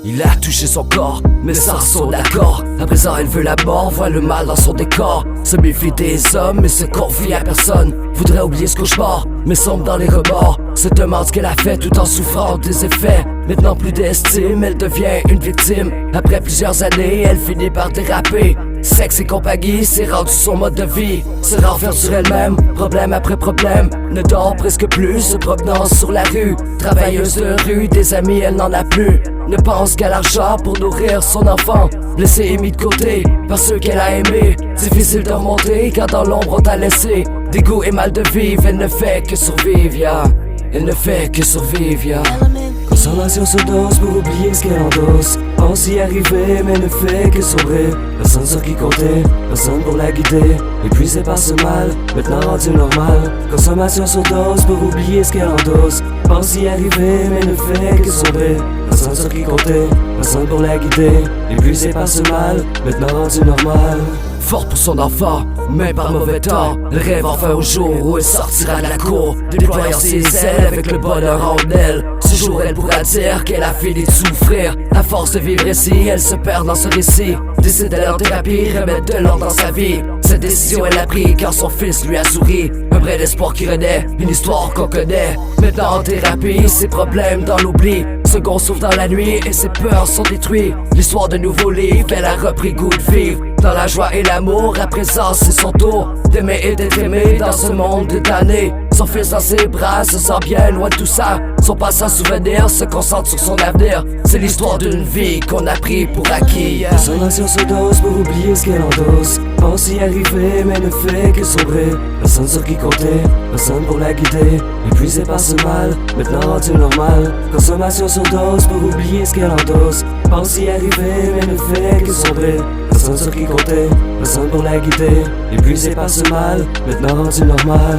Il a touché son corps, mais sans son accord. À présent elle veut la mort, voit le mal dans son décor. Se méfie des hommes et se confie à personne. Voudrait oublier ce cauchemar, mais sombre dans les remords. Se demande ce qu'elle a fait tout en souffrant des effets. Maintenant plus d'estime, elle devient une victime. Après plusieurs années, elle finit par déraper. Sexe et compagnie, c'est rendu son mode de vie. Se renferme sur elle-même, problème après problème. Ne dort presque plus, se promenant sur la rue. Travailleuse de rue, des amis, elle n'en a plus. Ne pense qu'à l'argent pour nourrir son enfant. Blessée et mis de côté par ceux qu'elle a aimés. Difficile de remonter quand dans l'ombre on t'a laissé. Dégoût et mal de vivre, elle ne fait que survivre, yeah. Elle ne fait que survivre, yeah. Consommation sur dose pour oublier ce qu'elle endosse. Pense y arriver mais ne fait que sombrer. Personne sur qui compter, personne pour la guider. Épuisée par ce mal, maintenant rendu normal. Consommation sur dose pour oublier ce qu'elle endosse. Pense y arriver mais ne fait que sombrer. Personne sur qui compter, personne pour la guider. Épuisée par ce mal, maintenant rendu normal. Forte pour son enfant, mais par mauvais temps. Elle rêve enfin au jour où elle sortira de la cour, déployant ses ailes avec le bonheur en elle. Ce jour elle pourra dire qu'elle a fini de souffrir. À force de vivre ici, elle se perd dans ce récit. Décide d'aller en thérapie, remettre de l'ordre dans sa vie. Cette décision elle a pris quand son fils lui a souri. Un vrai espoir qui renaît, une histoire qu'on connaît. Maintenant en thérapie, ses problèmes dans l'oubli. Second souffle dans la nuit et ses peurs sont détruites. L'histoire de nouveaux livres, elle a repris goût de vivre. Dans la joie et l'amour, à présent c'est son tour d'aimer et d'être aimé dans ce monde de damnés. Son fils dans ses bras se sent bien loin de tout ça. Son passé souvenir se concentre sur son avenir. C'est l'histoire d'une vie qu'on a pris pour acquis. Consommation sur dose pour oublier ce qu'elle endosse. Pense y arriver mais ne fait que sombrer. Personne sur qui compter, personne pour la guider. Épuisée par ce mal, maintenant rendu normal. Consommation sur dose pour oublier ce qu'elle endosse. Pense y arriver mais ne fait que sombrer. Personne sur qui compter, personne pour la guider. Épuisée par ce mal, maintenant rendu normal.